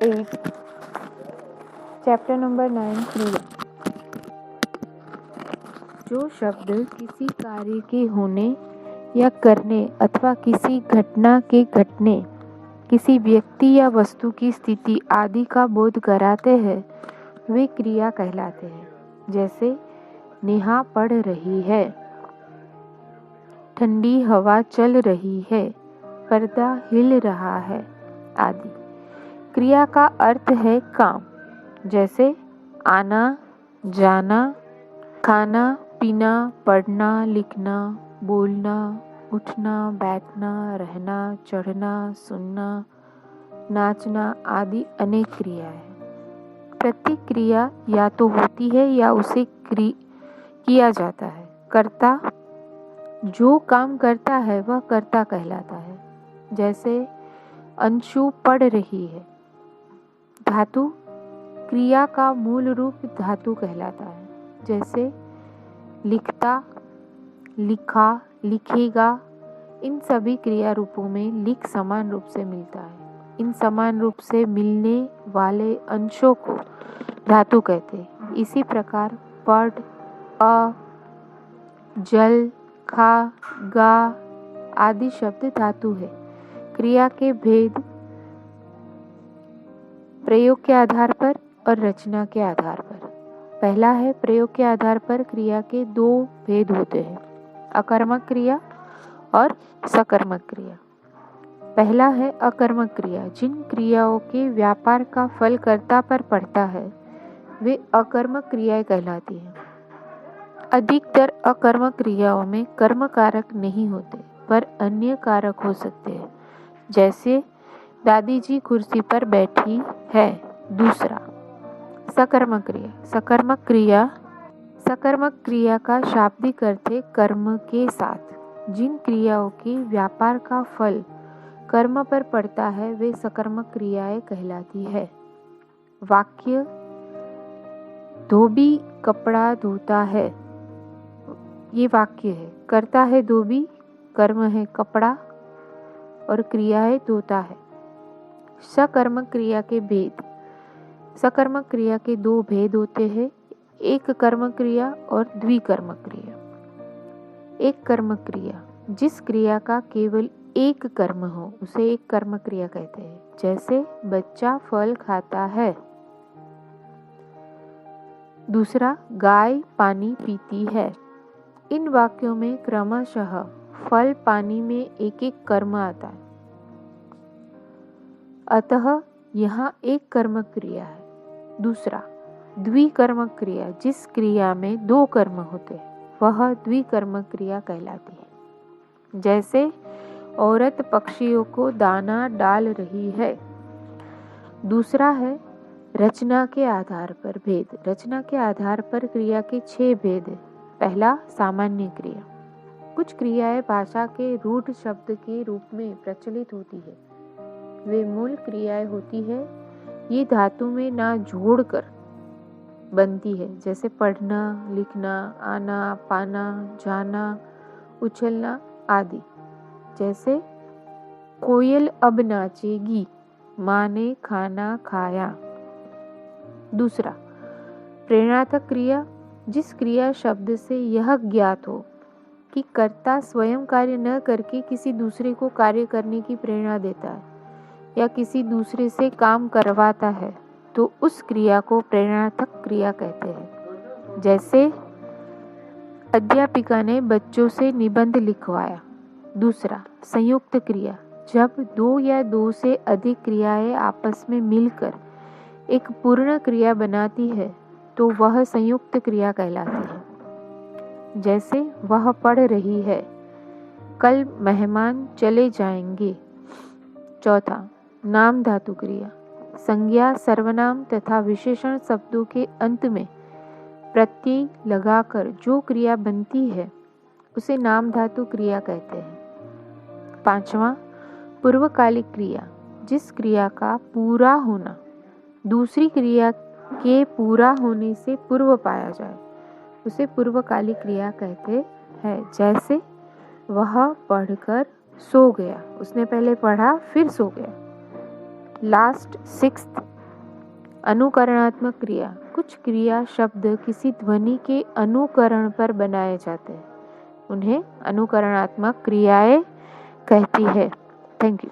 8 chapter number 9 क्रिया। जो शब्द किसी कार्य के होने या करने अथवा किसी घटना के घटने, किसी व्यक्ति या वस्तु की स्थिति आदि का बोध कराते हैं वे क्रिया कहलाते हैं। जैसे नेहा पढ़ रही है, ठंडी हवा चल रही है, पर्दा हिल रहा है आदि। क्रिया का अर्थ है काम, जैसे आना, जाना, खाना, पीना, पढ़ना, लिखना, बोलना, उठना, बैठना, रहना, चढ़ना, सुनना, नाचना आदि अनेक क्रिया है। प्रत्येक क्रिया या तो होती है या उसे किया जाता है। कर्ता, जो काम करता है वह कर्ता कहलाता है। जैसे अंशु पढ़ रही है। धातु, क्रिया का मूल रूप धातु कहलाता है। जैसे लिखता, लिखा, लिखेगा। इन सभी क्रिया रूपों में लिख समान रूप से मिलता है। इन समान रूप से मिलने वाले अंशों को धातु कहते हैं। इसी प्रकार पढ़, अ, जल, खा, गा आदि शब्द धातु है। क्रिया के भेद प्रयोग के आधार पर और रचना के आधार पर। पहला है प्रयोग के आधार पर क्रिया के दो भेद होते हैं, अकर्मक क्रिया और सकर्मक क्रिया। पहला है अकर्मक क्रिया। जिन क्रियाओं के व्यापार का फल कर्ता पर पड़ता है वे अकर्मक क्रियाएं कहलाती हैं। अधिकतर अकर्मक क्रियाओं में कर्म कारक नहीं होते पर अन्य कारक हो सकते हैं। जैसे दादी जी कुर्सी पर बैठी है। दूसरा सकर्मक क्रिया। सकर्मक क्रिया का शाब्दिक अर्थ है कर्म के साथ। जिन क्रियाओं के व्यापार का फल कर्म पर पड़ता है वे सकर्मक क्रियाएं कहलाती है। वाक्य, धोबी कपड़ा धोता है, ये वाक्य है। कर्ता है धोबी, कर्म है कपड़ा और क्रिया है धोता है। सकर्मक क्रिया के भेद। सकर्मक क्रिया के दो भेद होते हैं, एक कर्मक क्रिया और द्विकर्मक क्रिया। एक कर्मक क्रिया, जिस क्रिया का केवल एक कर्म हो उसे एक कर्मक क्रिया कहते हैं। जैसे बच्चा फल खाता है। दूसरा, गाय पानी पीती है। इन वाक्यों में क्रमशः फल पानी में एक एक कर्म आता है, अतः यहाँ एक कर्मक क्रिया है। दूसरा, द्विकर्मक क्रिया, जिस क्रिया में दो कर्म होते हैं वह द्विकर्मक क्रिया कहलाती है। जैसे औरत पक्षियों को दाना डाल रही है। दूसरा है रचना के आधार पर भेद। रचना के आधार पर क्रिया के 6 भेद हैं। पहला, सामान्य क्रिया। कुछ क्रियाएं भाषा के रूढ़ शब्द के रूप में प्रचलित होती है, वे मूल क्रियाएं होती है। ये धातु में ना जोड़कर बनती है। जैसे पढ़ना, लिखना, आना, पाना, जाना, उछलना आदि। जैसे कोयल अब नाचेगी, माँ ने खाना खाया। दूसरा, प्रेरणात्मक क्रिया, जिस क्रिया शब्द से यह ज्ञात हो कि कर्ता स्वयं कार्य न करके किसी दूसरे को कार्य करने की प्रेरणा देता है या किसी दूसरे से काम करवाता है तो उस क्रिया को प्रेरणात्मक क्रिया कहते हैं। जैसे अध्यापिका ने बच्चों से निबंध लिखवाया। दूसरा, संयुक्त क्रिया, जब दो या दो से अधिक क्रियाएं आपस में मिलकर एक पूर्ण क्रिया बनाती है तो वह संयुक्त क्रिया कहलाती है। जैसे वह पढ़ रही है, कल मेहमान चले जाएंगे। चौथा, नाम धातु क्रिया, संज्ञा, सर्वनाम तथा विशेषण शब्दों के अंत में प्रत्यय लगाकर जो क्रिया बनती है उसे नाम धातु क्रिया कहते हैं। पांचवा, पूर्वकालिक क्रिया, जिस क्रिया का पूरा होना दूसरी क्रिया के पूरा होने से पूर्व पाया जाए उसे पूर्वकालिक क्रिया कहते हैं। जैसे वह पढ़कर सो गया, उसने पहले पढ़ा फिर सो गया। लास्ट 6th अनुकरणात्मक क्रिया, कुछ क्रिया शब्द किसी ध्वनि के अनुकरण पर बनाए जाते हैं, उन्हें अनुकरणात्मक क्रियाएं कहती है। Thank you.